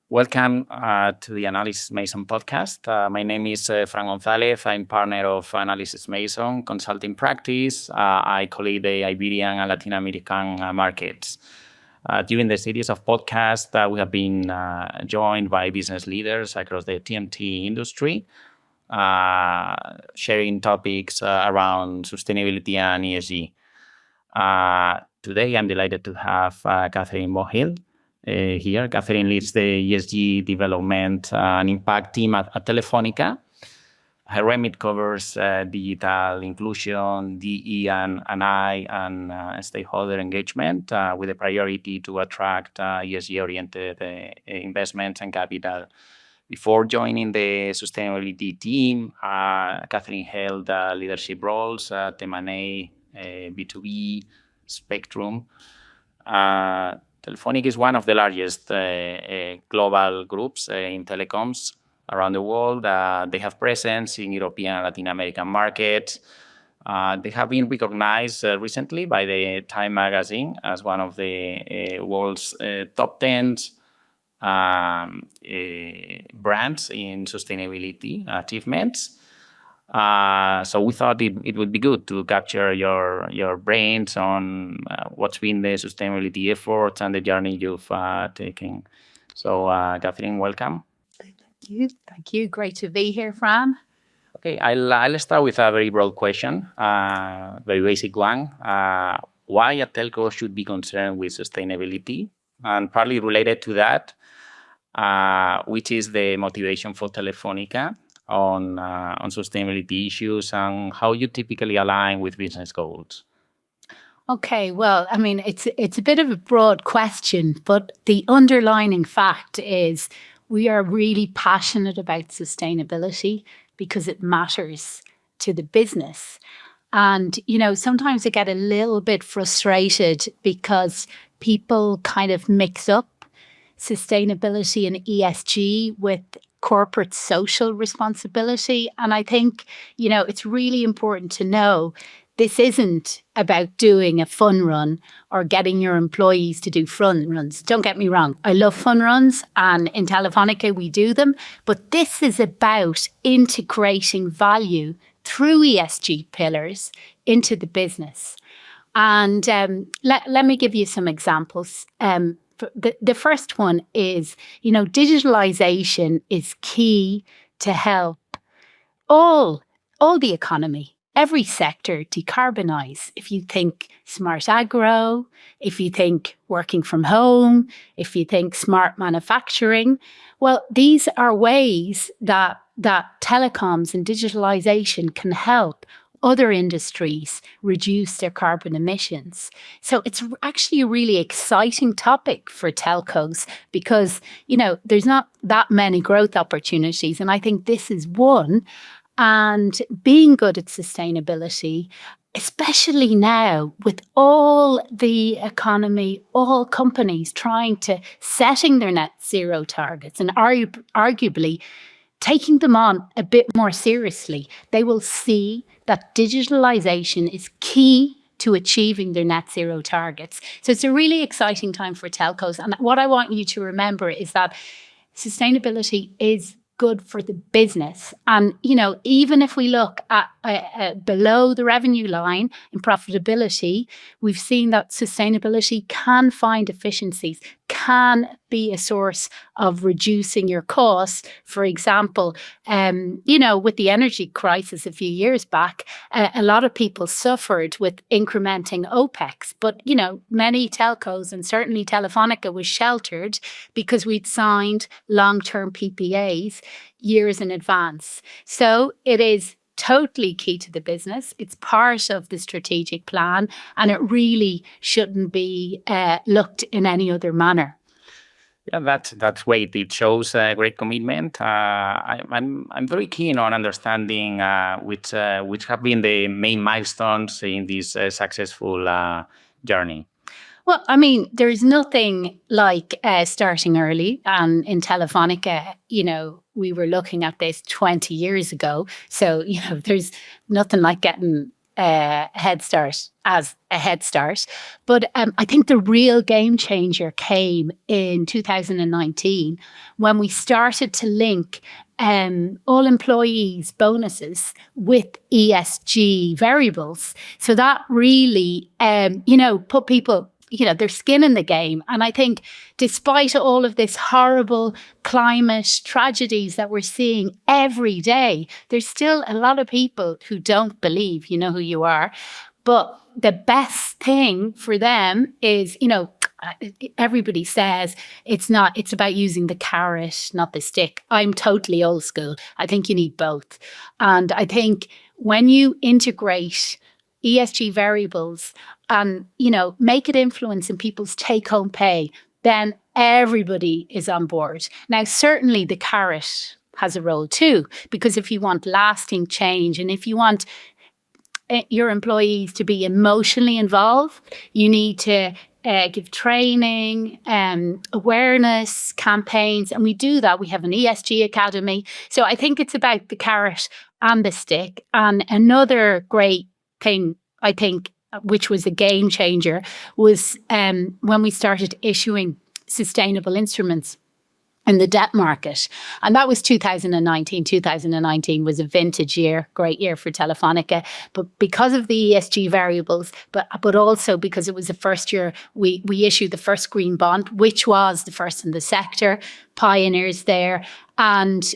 Welcome to the Analysys Mason podcast. My name is Fran González. I'm partner of Analysys Mason consulting practice. I collect the Iberian and Latin American markets. During the series of podcasts, we have been joined by business leaders across the TMT industry, sharing topics around sustainability and ESG. Today, I'm delighted to have Catherine Bohill here. Catherine leads the ESG development and impact team at Telefónica. Her remit covers digital inclusion, DE and I, and stakeholder engagement with a priority to attract ESG-oriented investments and capital. Before joining the sustainability team, Catherine held leadership roles at M&A, B2B, Spectrum. Telefónica is one of the largest global groups in telecoms around the world. They have presence in European and Latin American markets. They have been recognized recently by the Time magazine as one of the world's top 10 brands in sustainability achievements. So we thought it would be good to capture your brains on what's been the sustainability efforts and the journey you've taken. So, Catherine, welcome. Thank you. Great to be here, Fran. Okay, I'll start with a very broad question, very basic one. Why a telco should be concerned with sustainability? And partly related to that, which is the motivation for Telefónica on sustainability issues and how you typically align with business goals? Okay, well, I mean, it's a bit of a broad question, but the underlining fact is we are really passionate about sustainability because it matters to the business. And, sometimes I get a little bit frustrated because people kind of mix up sustainability and ESG with corporate social responsibility. And I think, it's really important to know this isn't about doing a fun run or getting your employees to do fun runs. Don't get me wrong. I love fun runs, and in Telefónica we do them. But this is about integrating value through ESG pillars into the business. And let me give you some examples. The first one is, digitalization is key to help all the economy, every sector decarbonize. If you think smart agro, if you think working from home, if you think smart manufacturing, well, these are ways that telecoms and digitalization can help other industries reduce their carbon emissions. So it's actually a really exciting topic for telcos because, there's not that many growth opportunities. And I think this is one. And being good at sustainability, especially now with all the economy, all companies trying to setting their net zero targets and arguably taking them on a bit more seriously, they will see that digitalization is key to achieving their net zero targets. So it's a really exciting time for telcos. And what I want you to remember is that sustainability is good for the business. And, even if we look at below the revenue line in profitability, we've seen that sustainability can find efficiencies, can be a source of reducing your costs. For example, with the energy crisis a few years back, a lot of people suffered with incrementing OPEX. But, many telcos and certainly Telefónica was sheltered because we'd signed long-term PPAs years in advance. So it is totally key to the business. It's part of the strategic plan, and it really shouldn't be looked in any other manner. Yeah, that's great. It shows great commitment. I'm very keen on understanding which have been the main milestones in this successful journey. Well, I mean, there's nothing like starting early. And in Telefónica, we were looking at this 20 years ago. So, there's nothing like getting head start as a head start. But I think the real game changer came in 2019 when we started to link all employees' bonuses with ESG variables. So that really, put people, their skin in the game. And I think despite all of this horrible climate tragedies that we're seeing every day, there's still a lot of people who don't believe you know who you are. But the best thing for them is, everybody says it's about using the carrot, not the stick. I'm totally old school. I think you need both. And I think when you integrate ESG variables and, make it influence in people's take-home pay, then everybody is on board. Now, certainly the carrot has a role too, because if you want lasting change and if you want your employees to be emotionally involved, you need to give training, awareness campaigns, and we do that. We have an ESG academy. So I think it's about the carrot and the stick. And another great thing, I think, which was a game changer, was when we started issuing sustainable instruments in the debt market. And that was 2019. 2019 was a vintage year, great year for Telefónica. But because of the ESG variables, but also because it was the first year we issued the first green bond, which was the first in the sector, pioneers there. And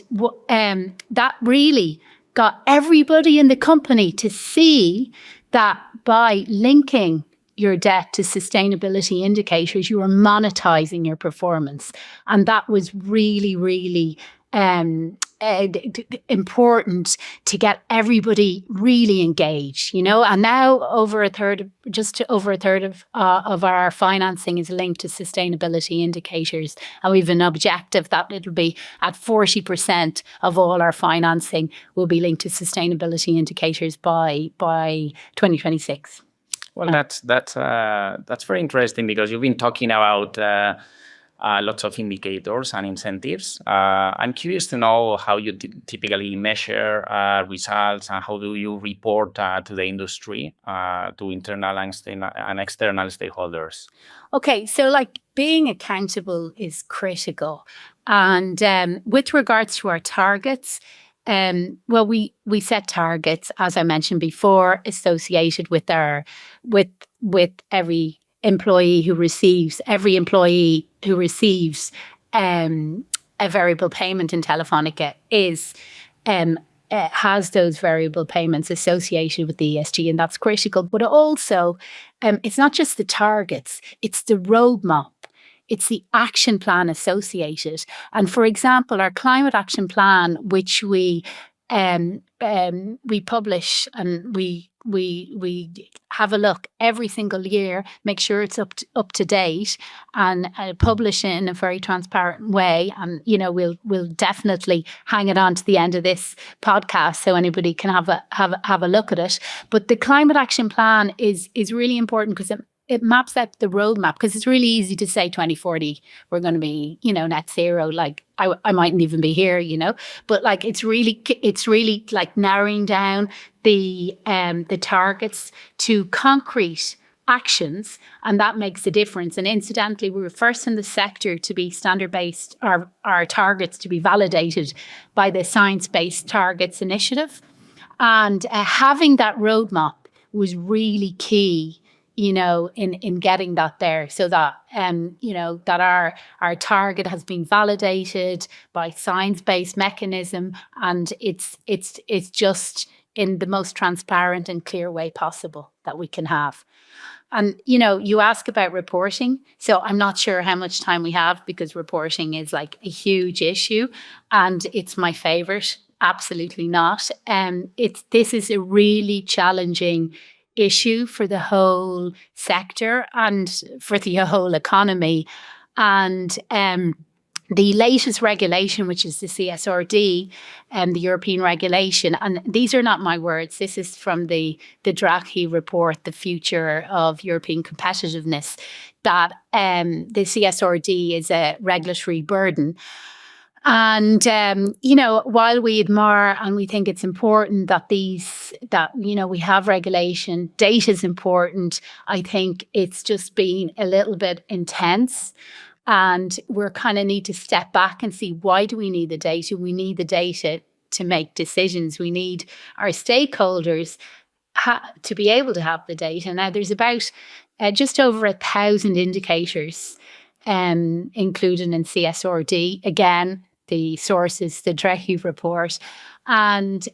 that really got everybody in the company to see that by linking your debt to sustainability indicators, you are monetizing your performance. And that was really, really important to get everybody really engaged, And now just over a third of our financing is linked to sustainability indicators. And we have an objective that it'll be at 40% of all our financing will be linked to sustainability indicators by 2026. Well, that's very interesting because you've been talking about lots of indicators and incentives. I'm curious to know how you typically measure results and how do you report to the industry, to internal and external stakeholders. Okay, so being accountable is critical. And with regards to our targets, we set targets, as I mentioned before, associated with every employee who receives a variable payment in Telefónica has those variable payments associated with the ESG, and that's critical. But also, it's not just the targets; it's the roadmap. It's the action plan associated. And for example, our climate action plan, which we publish and we have a look every single year, make sure it's up to date, and publish it in a very transparent way. And we'll definitely hang it on to the end of this podcast so anybody can have a look at it. But the climate action plan is really important because it maps out the roadmap, because it's really easy to say 2040 we're going to be net zero. I mightn't even be here, but it's really narrowing down the targets to concrete actions, and that makes a difference. And incidentally, we were first in the sector to be standard-based, our targets to be validated by the Science Based Targets Initiative, and having that roadmap was really key in getting that there, so that that our target has been validated by science-based mechanism, and it's just in the most transparent and clear way possible that we can have. And you ask about reporting, so I'm not sure how much time we have, because reporting is a huge issue, and it's my favorite. Absolutely not. This is a really challenging issue for the whole sector and for the whole economy. And the latest regulation, which is the CSRD, the European regulation, and these are not my words, this is from the Draghi report, The Future of European Competitiveness, that the CSRD is a regulatory burden. And, while we admire and we think it's important that we have regulation, data is important, I think it's just been a little bit intense. And we're kind of need to step back and see, why do we need the data? We need the data to make decisions. We need our stakeholders to be able to have the data. Now, there's about just over 1,000 indicators included in CSRD. Again, the source is the Draghi report. And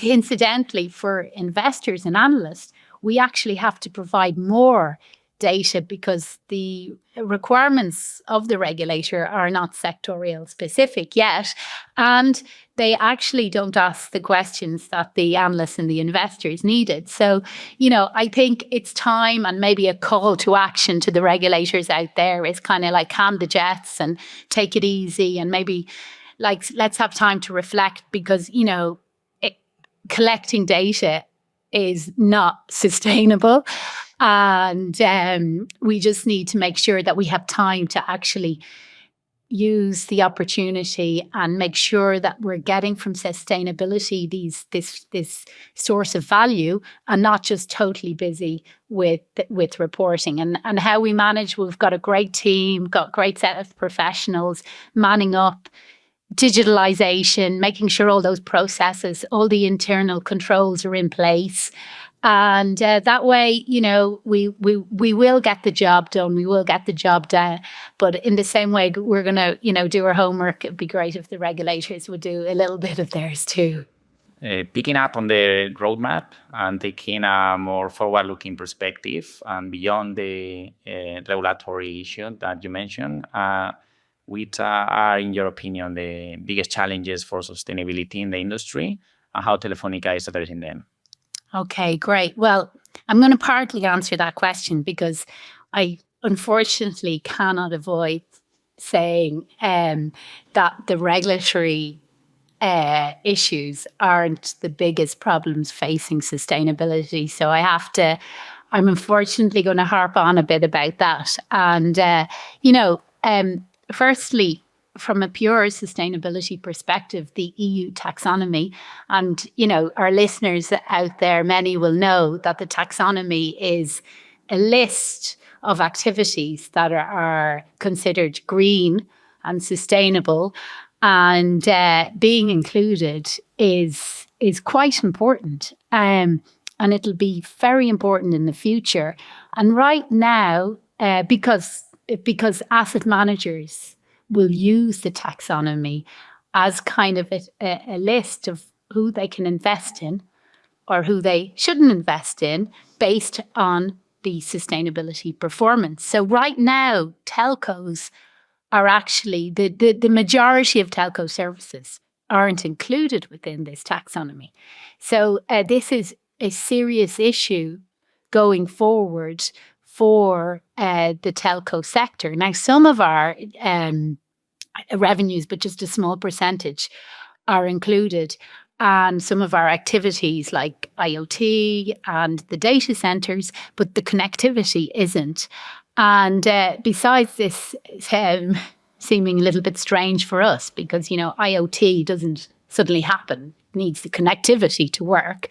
incidentally, for investors and analysts, we actually have to provide more data because the requirements of the regulator are not sectorial specific yet. And they actually don't ask the questions that the analysts and the investors needed. So, I think it's time, and maybe a call to action to the regulators out there is kind of like calm the jets and take it easy, and maybe let's have time to reflect, because, collecting data is not sustainable. And we just need to make sure that we have time to actually use the opportunity and make sure that we're getting from sustainability this source of value, and not just totally busy with reporting. And how we manage, we've got a great team, got a great set of professionals manning up digitalization, making sure all those processes, all the internal controls are in place. And that way, we will get the job done. We will get the job done. But in the same way, we're going to, do our homework. It'd be great if the regulators would do a little bit of theirs too. Picking up on the roadmap and taking a more forward-looking perspective and beyond the regulatory issue that you mentioned, which are, in your opinion, the biggest challenges for sustainability in the industry, and how Telefónica is addressing them? Okay, great. Well, I'm going to partly answer that question because I unfortunately cannot avoid saying that the regulatory issues aren't the biggest problems facing sustainability. So I'm unfortunately going to harp on a bit about that. And, firstly, from a pure sustainability perspective, the EU taxonomy, and, our listeners out there, many will know that the taxonomy is a list of activities that are considered green and sustainable, and being included is quite important. And it'll be very important in the future. And right now, because asset managers will use the taxonomy as kind of a list of who they can invest in or who they shouldn't invest in based on the sustainability performance. So right now, telcos are actually, the majority of telco services aren't included within this taxonomy. So this is a serious issue going forward for the telco sector. Now, some of our revenues, but just a small percentage, are included. And some of our activities like IoT and the data centers, but the connectivity isn't. And besides this seeming a little bit strange for us, because, IoT doesn't suddenly happen, needs the connectivity to work.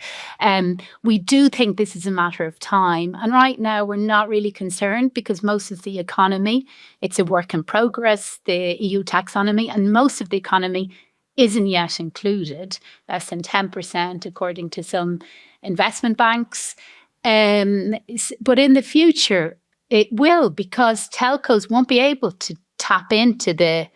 We do think this is a matter of time. And right now, we're not really concerned because most of the economy, it's a work in progress, the EU taxonomy, and most of the economy isn't yet included, less than 10%, according to some investment banks. But in the future, it will, because telcos won't be able to tap into the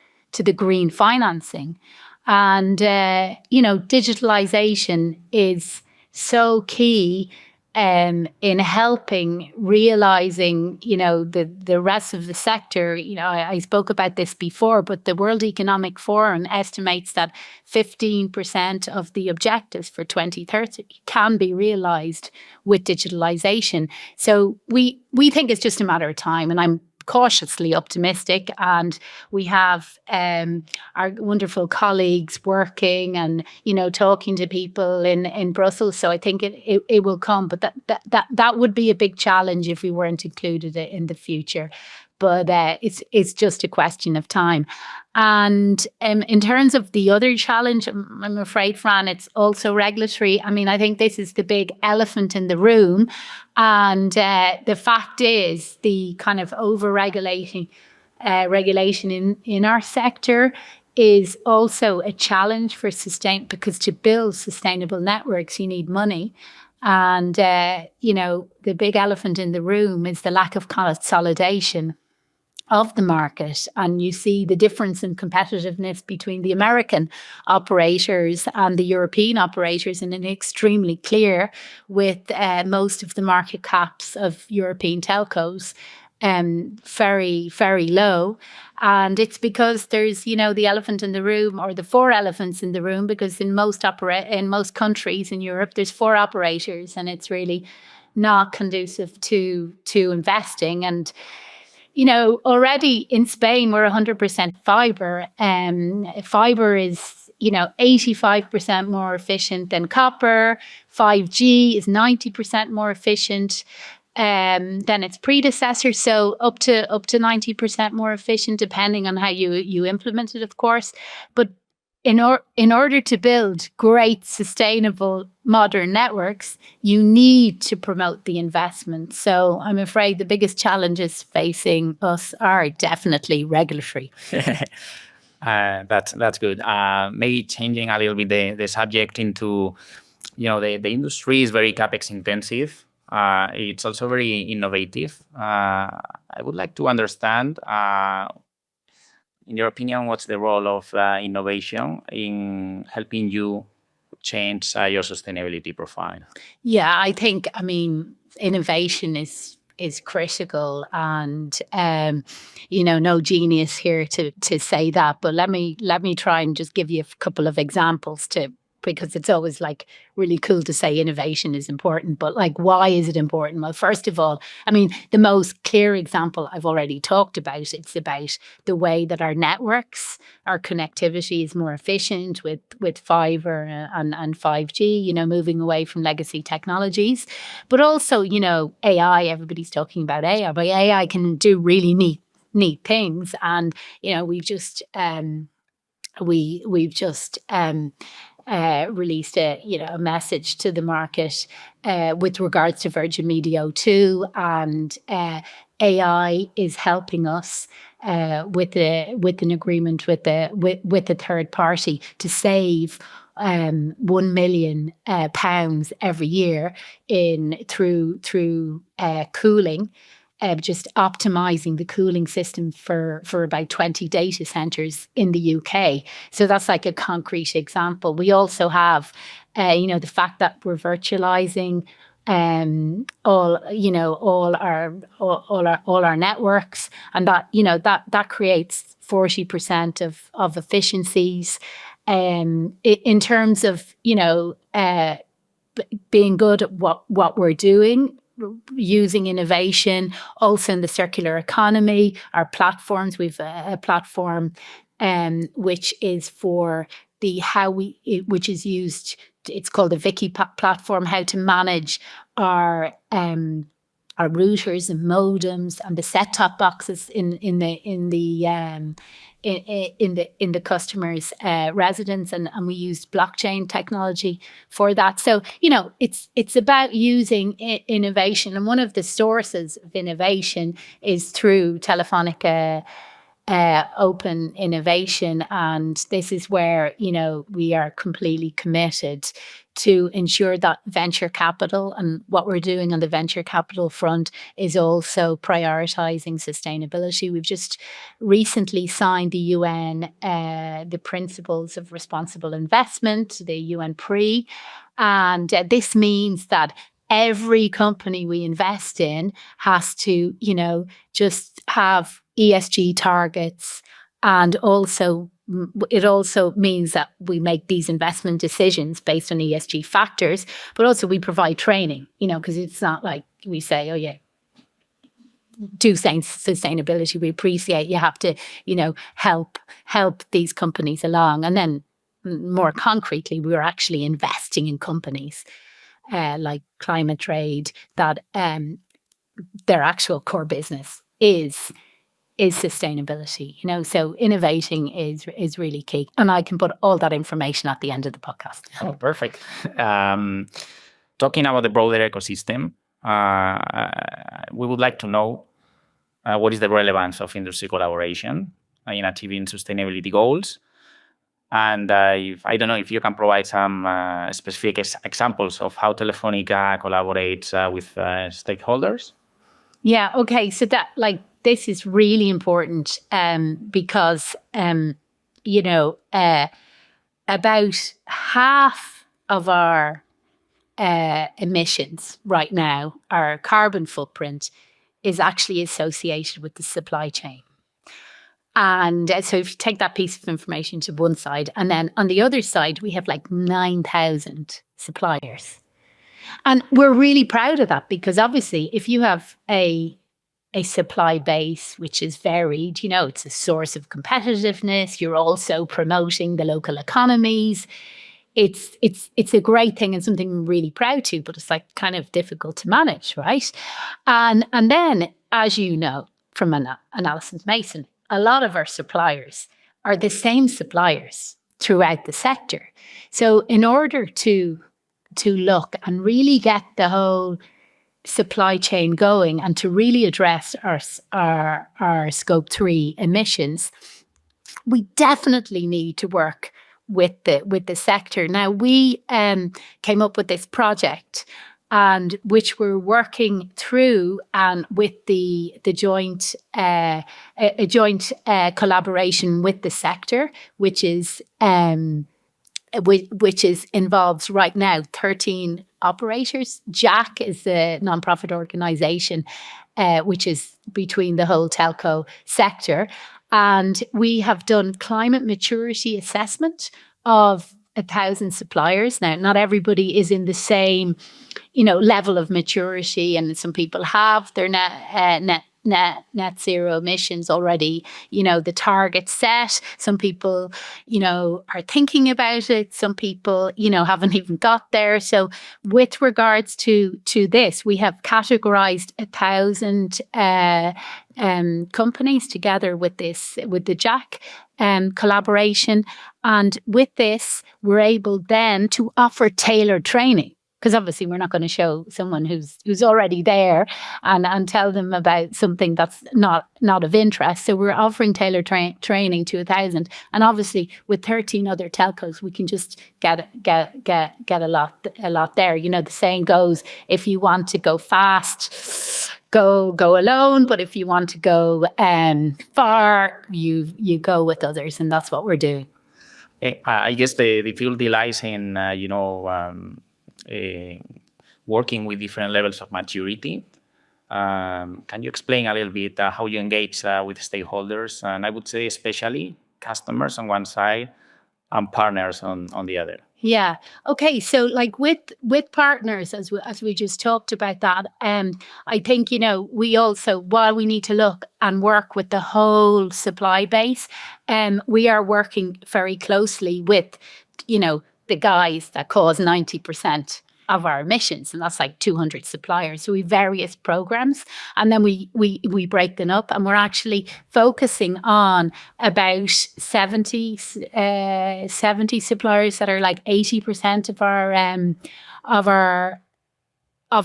green financing. And, digitalization is so key in helping realizing, the rest of the sector. I spoke about this before, but the World Economic Forum estimates that 15% of the objectives for 2030 can be realized with digitalization. So we think it's just a matter of time, and I'm cautiously optimistic, and we have our wonderful colleagues working and talking to people in Brussels. So I think it will come, but that would be a big challenge if we weren't included in the future. but it's just a question of time. And in terms of the other challenge, I'm afraid, Fran, it's also regulatory. I mean, I think this is the big elephant in the room. And the fact is the kind of over-regulating regulation in our sector is also a challenge for because to build sustainable networks, you need money. And, the big elephant in the room is the lack of consolidation of the market. And you see the difference in competitiveness between the American operators and the European operators, and it's extremely clear with most of the market caps of European telcos very, very low. And it's because there's, the elephant in the room, or the four elephants in the room, because in most countries in Europe, there's four operators, and it's really not conducive to investing. And already in Spain, we're 100% fiber. Fiber is, 85% more efficient than copper. 5G is 90% more efficient than its predecessor. So up to 90% more efficient, depending on how you implement it, of course. But in order to build great, sustainable, modern networks, you need to promote the investment. So I'm afraid the biggest challenges facing us are definitely regulatory. That's good. Maybe changing a little bit the subject into, the industry is very CapEx intensive. It's also very innovative. I would like to understand, in your opinion, what's the role of innovation in helping you change your sustainability profile? Yeah, I think, innovation is critical, and no genius here to say that. But let me try and just give you a couple of examples because it's always really cool to say innovation is important, but why is it important? Well, first of all, the most clear example I've already talked about, it's about the way that our networks, our connectivity is more efficient with fiber and 5G, moving away from legacy technologies. But also, AI, everybody's talking about AI, but AI can do really neat things. And, we've just released a message to the market with regards to Virgin Media O2, and AI is helping us with an agreement with a third party to save £1 million every year through cooling. Just optimizing the cooling system for about 20 data centers in the UK. So that's a concrete example. We also have, the fact that we're virtualizing all our networks, and that creates 40% of efficiencies. In terms of being good at what we're doing, using innovation, also in the circular economy, our platforms. We've a platform which is for which is used. It's called the Vicky platform. How to manage our routers and modems and the set-top boxes in the customer's residence, and we used blockchain technology for that. So it's about using innovation, and one of the sources of innovation is through Telefónica open innovation, and this is where we are completely committed to ensure that venture capital, and what we're doing on the venture capital front is also prioritizing sustainability. We've just recently signed the UN, the Principles of Responsible Investment, the UN PRI, and this means that every company we invest in has to, just have ESG targets, and also it also means that we make these investment decisions based on ESG factors, but also we provide training, because it's not like we say, oh yeah, do sustainability. We appreciate you have to, help these companies along. And then more concretely, we're actually investing in companies like Climate Trade, that their actual core business is sustainability, so innovating is really key. And I can put all that information at the end of the podcast. Oh, perfect. Talking about the broader ecosystem, we would like to know what is the relevance of industry collaboration in achieving sustainability goals. And I don't know if you can provide some specific examples of how Telefónica collaborates with stakeholders. Yeah, okay. So this is really important because, about half of our emissions right now, our carbon footprint, is actually associated with the supply chain. And so if you take that piece of information to one side, and then on the other side, we have 9,000 suppliers. And we're really proud of that because obviously if you have a supply base which is varied, it's a source of competitiveness, you're also promoting the local economies. It's a great thing and something we're really proud to, but it's kind of difficult to manage, right? And then, as you know from Analysys Mason, a lot of our suppliers are the same suppliers throughout the sector. So in order to look and really get the whole supply chain going and to really address our Scope 3 emissions, we definitely need to work with the sector. Now, we came up with this project, and which we're working through, and with the joint collaboration with the sector, which involves right now 13 operators. Jack is the nonprofit organisation, which is between the whole telco sector, and we have done climate maturity assessment of 1,000 suppliers. Now, not everybody is in the same, level of maturity, and some people have their net zero emissions already, the target set. Some people, are thinking about it. Some people, haven't even got there. So with regards to this, we have categorized 1,000 companies together with the Jack collaboration. And with this, we're able then to offer tailored training. Because obviously we're not going to show someone who's already there and tell them about something that's not of interest. So we're offering tailored training to 1,000, and obviously with 13 other telcos, we can just get a lot there. The saying goes, if you want to go fast, go alone, but if you want to go far, you go with others, and that's what we're doing. I guess the difficulty lies in working with different levels of maturity. Can you explain a little bit how you engage with stakeholders, and I would say especially customers on one side and partners on the other? Yeah. Okay. So with partners, as we just talked about that, I think, we also, while we need to look and work with the whole supply base, we are working very closely with, the guys that cause 90% of our emissions, and that's 200 suppliers. So we have various programs, and then we break them up, and we're actually focusing on about 70 suppliers that are 80% of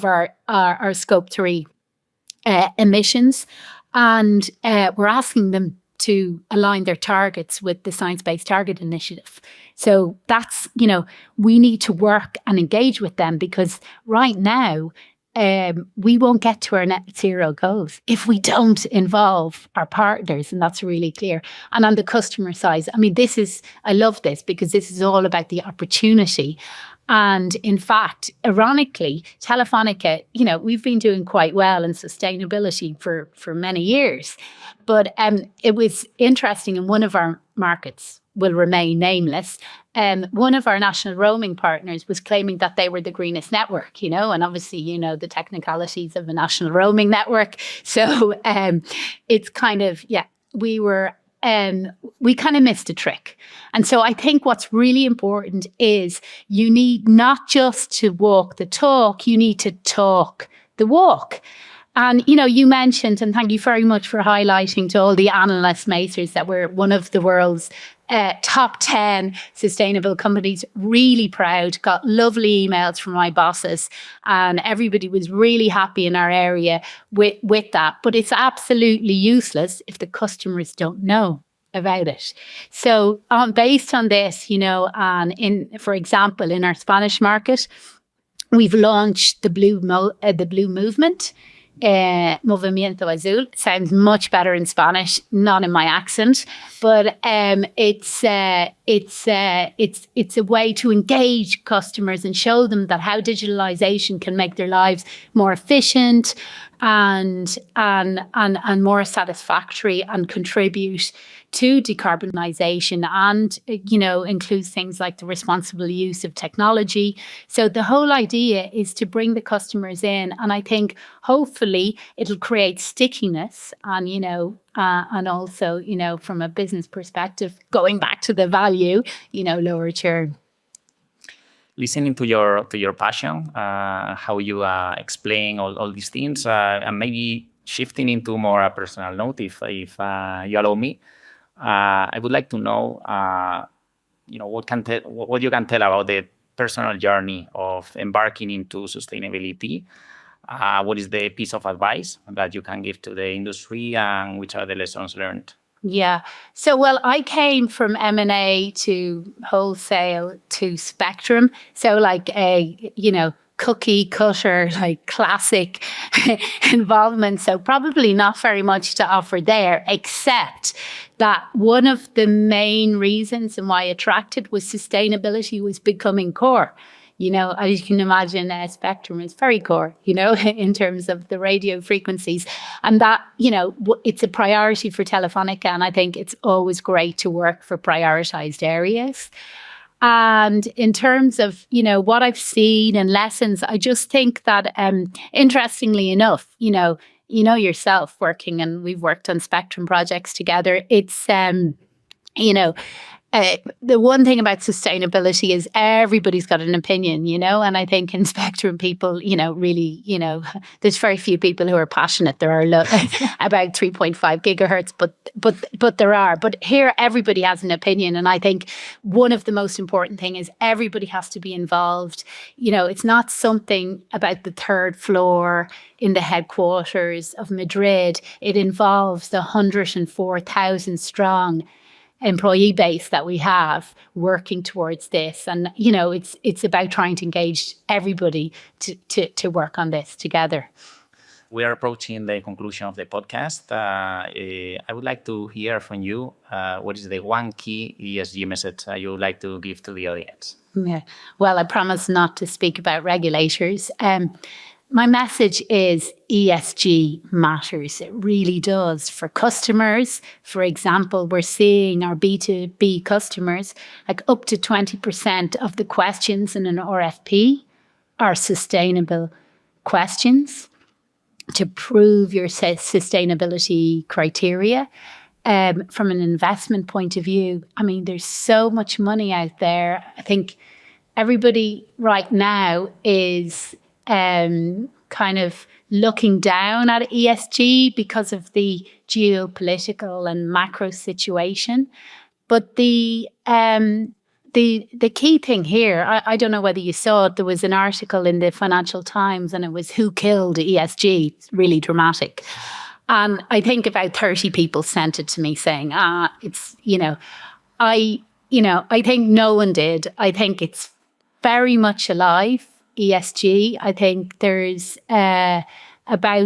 our Scope 3 emissions, and we're asking them to align their targets with the Science-Based Target Initiative. So that's, we need to work and engage with them, because right now we won't get to our net zero goals if we don't involve our partners, and that's really clear. And on the customer side, I love this, because this is all about the opportunity. And in fact, ironically, Telefónica, we've been doing quite well in sustainability for many years. But it was interesting, in one of our markets, will remain nameless, one of our national roaming partners was claiming that they were the greenest network, and obviously, the technicalities of a national roaming network. So it's kind of, we kind of missed a trick. And so I think what's really important is you need not just to walk the talk, you need to talk the walk. And, you know, you mentioned, and thank you very much for highlighting to all the analyst makers that we're one of the world's top 10 sustainable companies. Really proud, got lovely emails from my bosses, and everybody was really happy in our area with that. But it's absolutely useless if the customers don't know about it. So based on this, you know, and for example, in our Spanish market, we've launched the Blue Movement. Movimiento Azul sounds much better in Spanish, not in my accent, but it's a way to engage customers and show them that how digitalization can make their lives more efficient and more satisfactory and contribute to decarbonisation, and, you know, includes things like the responsible use of technology. So the whole idea is to bring the customers in, and I think hopefully it'll create stickiness, and, you know, and also, you know, from a business perspective, going back to the value, you know, lower churn. Listening to your passion, how you explain all these things, and maybe shifting into more a personal note, if you allow me. I would like to know, you know, what you can tell about the personal journey of embarking into sustainability. What is the piece of advice that you can give to the industry, and which are the lessons learned? Yeah. So, well, I came from M&A to wholesale to Spectrum. So like a, you know, cookie cutter, like classic involvement. So probably not very much to offer there, except that one of the main reasons and why attracted was sustainability was becoming core. You know, as you can imagine, Spectrum is very core, you know, in terms of the radio frequencies. And that, you know, it's a priority for Telefónica. And I think it's always great to work for prioritized areas. And in terms of, you know, what I've seen and lessons, I just think that, interestingly enough, you know yourself working, and we've worked on Spectrum projects together. It's, you know, the one thing about sustainability is everybody's got an opinion, you know, and I think in Spectrum people, you know, really, you know, there's very few people who are passionate. There are about 3.5 gigahertz, but there are. But here everybody has an opinion, and I think one of the most important thing is everybody has to be involved. You know, it's not something about the third floor in the headquarters of Madrid. It involves the 104,000 strong employee base that we have working towards this. And, you know, it's about trying to engage everybody to work on this together. We are approaching the conclusion of the podcast. I would like to hear from you. What is the one key ESG message you would like to give to the audience? Yeah. Well, I promise not to speak about regulators. My message is ESG matters. It really does. For customers, for example, we're seeing our B2B customers, like up to 20% of the questions in an RFP are sustainable questions to prove your sustainability criteria. From an investment point of view, I mean, there's so much money out there. I think everybody right now is kind of looking down at ESG because of the geopolitical and macro situation. But the key thing here, I don't know whether you saw it, there was an article in the Financial Times, and it was who killed ESG. It's really dramatic. And I think about 30 people sent it to me saying, it's, I think no one did. I think it's very much alive. ESG. I think there's estimates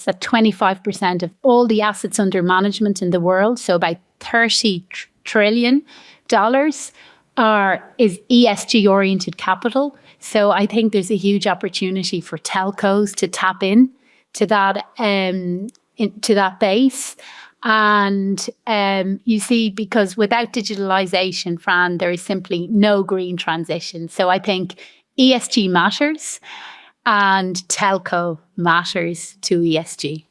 that 25% of all the assets under management in the world, so about $30 trillion, is ESG oriented capital. So I think there's a huge opportunity for telcos to tap in to that base. And you see, because without digitalization, Fran, there is simply no green transition. So I think ESG matters, and telco matters to ESG.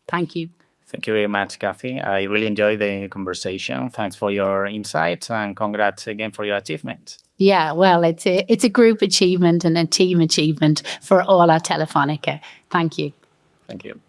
Thank you. Thank you very much, Kathy. I really enjoyed the conversation. Thanks for your insights, and congrats again for your achievement. Yeah, well, it's a group achievement and a team achievement for all at Telefónica. Thank you. Thank you.